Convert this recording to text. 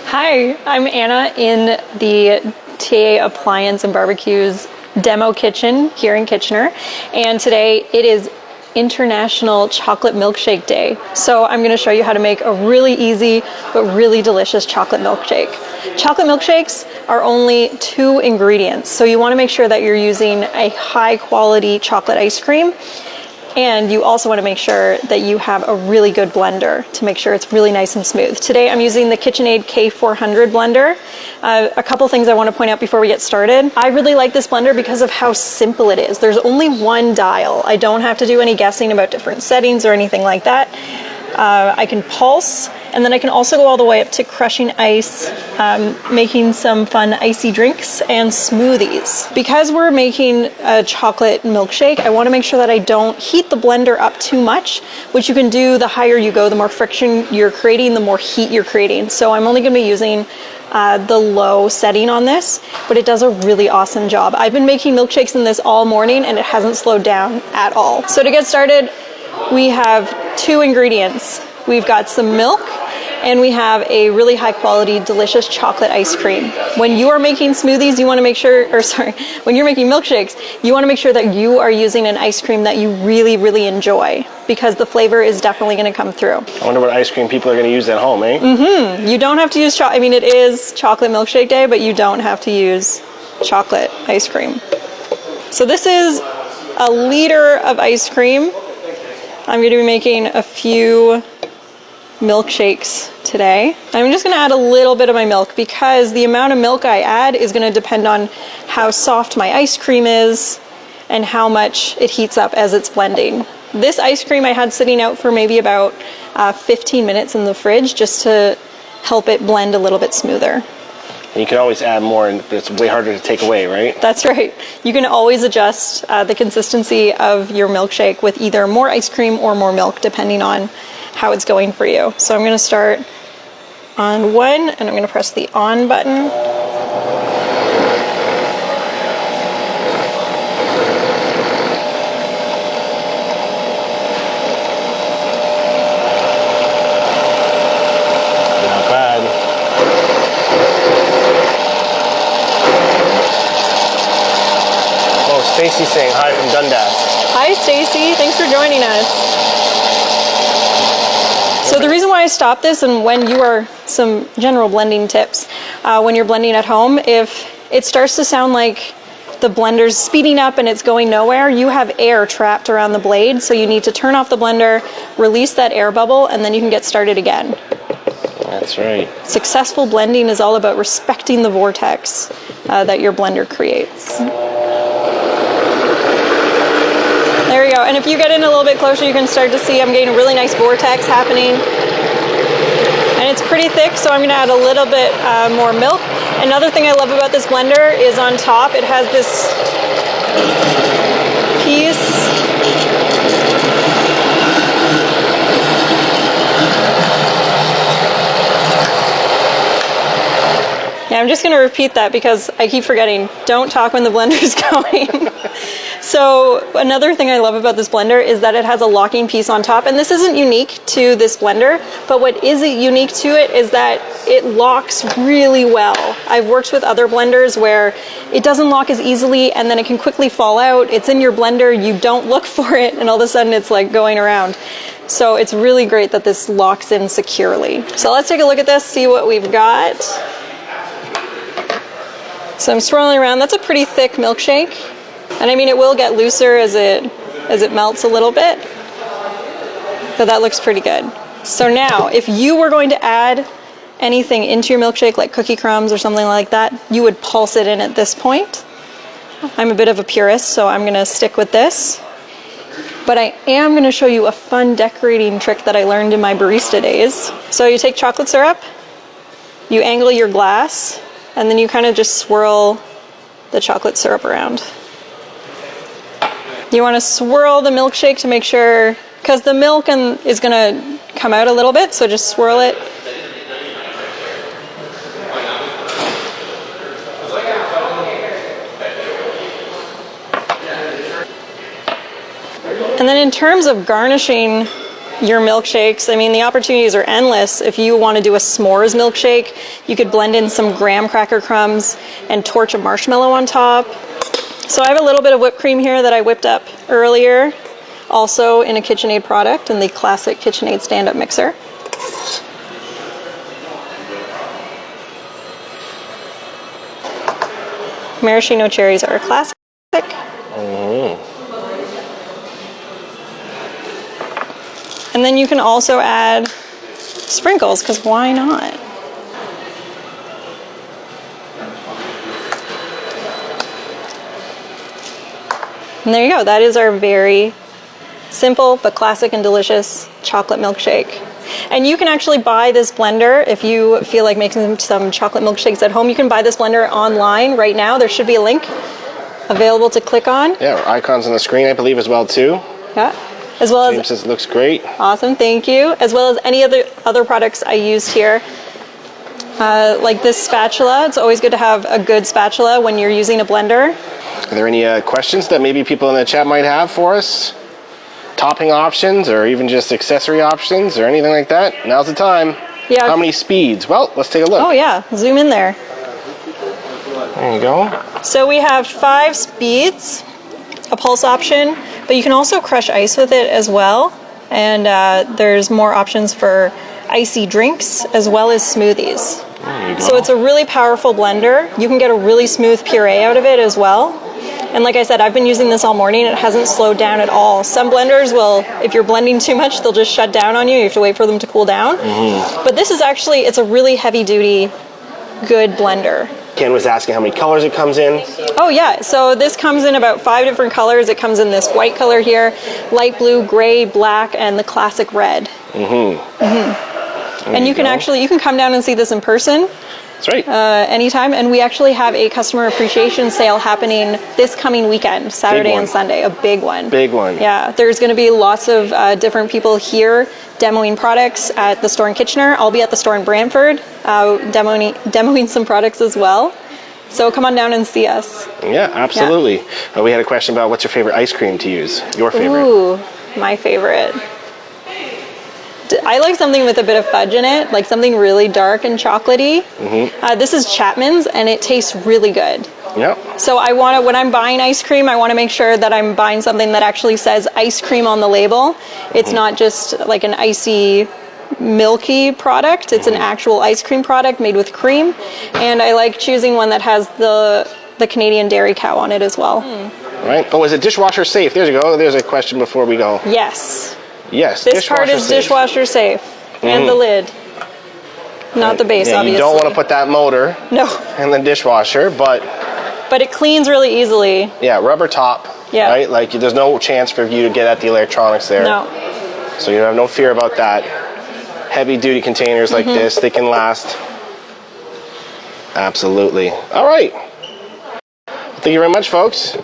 Hi, I'm Anna in the TA Appliance and Barbecues demo kitchen here in Kitchener, and today it is International Chocolate Milkshake Day. So I'm going to show you how to make a really easy but really delicious chocolate milkshake. Chocolate milkshakes are only 2 ingredients, so you want to make sure that you're using a high quality chocolate ice cream. And you also want to make sure that you have a really good blender to make sure it's really nice and smooth. Today I'm using the KitchenAid K400 Blender. A couple things I want to point out before we get started. I really like this blender because of how simple it is. There's only one dial. I don't have to do any guessing about different settings or anything like that. I can pulse, and then I can also go all the way up to crushing ice, making some fun icy drinks and smoothies. Because we're making a chocolate milkshake, I want to make sure that I don't heat the blender up too much, which you can do the higher you go, the more friction you're creating, the more heat you're creating. So I'm only going to be using the low setting on this, but it does a really awesome job. I've been making milkshakes in this all morning and it hasn't slowed down at all. So to get started, we have 2 ingredients. We've got some milk and we have a really high quality, delicious chocolate ice cream. When you are making smoothies, you want to make sure, when you're making milkshakes, you want to make sure that you are using an ice cream that you really, really enjoy, because the flavor is definitely going to come through. I wonder what ice cream people are going to use at home, eh? Mm-hmm. You don't have to use chocolate. I mean, it is chocolate milkshake day, but you don't have to use chocolate ice cream. So this is a liter of ice cream. I'm going to be making a few milkshakes today. I'm just going to add a little bit of my milk because the amount of milk I add is going to depend on how soft my ice cream is and how much it heats up as it's blending. This ice cream I had sitting out for maybe about 15 minutes in the fridge just to help it blend a little bit smoother. And you can always add more, but it's way harder to take away, right? That's right. You can always adjust the consistency of your milkshake with either more ice cream or more milk, depending on how it's going for you. So I'm going to start on 1, and I'm going to press the on button. Not bad. Stacy's saying hi from Dundas. Hi Stacy, thanks for joining us. So the reason why I stopped this, and when you are, some general blending tips, when you're blending at home, if it starts to sound like the blender's speeding up and it's going nowhere, you have air trapped around the blade, so you need to turn off the blender, release that air bubble, and then you can get started again. That's right. Successful blending is all about respecting the vortex that your blender creates. There we go. And if you get in a little bit closer, you can start to see I'm getting a really nice vortex happening. And it's pretty thick, so I'm going to add a little bit more milk. Another thing I love about this blender is on top it has this piece. Yeah, I'm just going to repeat that because I keep forgetting. Don't talk when the blender is going. So another thing I love about this blender is that it has a locking piece on top, and this isn't unique to this blender, but what is unique to it is that it locks really well. I've worked with other blenders where it doesn't lock as easily and then it can quickly fall out. It's in your blender, you don't look for it, and all of a sudden it's like going around. So it's really great that this locks in securely. So let's take a look at this, see what we've got. So I'm swirling around. That's a pretty thick milkshake. And I mean, it will get looser as it melts a little bit, but that looks pretty good. So now, if you were going to add anything into your milkshake, like cookie crumbs or something like that, you would pulse it in at this point. I'm a bit of a purist, so I'm going to stick with this. But I am going to show you a fun decorating trick that I learned in my barista days. So you take chocolate syrup, you angle your glass, and then you kind of just swirl the chocolate syrup around. You want to swirl the milkshake to make sure, because the milk is going to come out a little bit, so just swirl it. And then in terms of garnishing your milkshakes. I mean, the opportunities are endless. If you want to do a s'mores milkshake, you could blend in some graham cracker crumbs and torch a marshmallow on top. So I have a little bit of whipped cream here that I whipped up earlier, also in a KitchenAid product, in the classic KitchenAid stand-up mixer. Maraschino cherries are a classic. And then you can also add sprinkles, because why not? And there you go. That is our very simple but classic and delicious chocolate milkshake. And you can actually buy this blender if you feel like making some chocolate milkshakes at home. You can buy this blender online right now. There should be a link available to click on. Yeah, icons on the screen, I believe, as well, too. Yeah. As well James says it looks great. Awesome, thank you. As well as any other products I used here. Like this spatula. It's always good to have a good spatula when you're using a blender. Are there any questions that maybe people in the chat might have for us? Topping options or even just accessory options or anything like that? Now's the time. Yeah. How many speeds? Well, let's take a look. Oh yeah, zoom in there. There you go. So we have 5 speeds, a pulse option, but you can also crush ice with it as well. And there's more options for icy drinks as well as smoothies. There you go. So it's a really powerful blender. You can get a really smooth puree out of it as well. And like I said, I've been using this all morning. It hasn't slowed down at all. Some blenders will, if you're blending too much, they'll just shut down on you. You have to wait for them to cool down. But this is actually, it's a really heavy duty, good blender. Ken was asking how many colors it comes in. Oh yeah, so this comes in about 5 different colors. It comes in this white color here, light blue, gray, black, and the classic red. And you can actually, you can come down and see this in person. That's right. Anytime. And we actually have a customer appreciation sale happening this coming weekend, Saturday and Sunday, a big one. Big one. Yeah, there's going to be lots of different people here demoing products at the store in Kitchener. I'll be at the store in Brantford demoing some products as well. So come on down and see us. Yeah, absolutely. Yeah. We had a question about what's your favorite ice cream to use? Your favorite? Ooh, my favorite. I like something with a bit of fudge in it, like something really dark and chocolatey. This is Chapman's, and it tastes really good. Yep. So I want to, when I'm buying ice cream, I want to make sure that I'm buying something that actually says ice cream on the label. It's not just like an icy, milky product. It's an actual ice cream product made with cream. And I like choosing one that has the Canadian dairy cow on it as well. Right. Oh, is it dishwasher safe? There you go. There's a question before we go. Yes. Yes. This part is dishwasher safe. And the lid. Not the base, obviously. You don't want to put that motor in the dishwasher, but it cleans really easily. Yeah, rubber top. Yeah. Right? Like there's no chance for you to get at the electronics there. No. So you have no fear about that. Heavy duty containers like this, they can last. Absolutely. All right. Thank you very much, folks.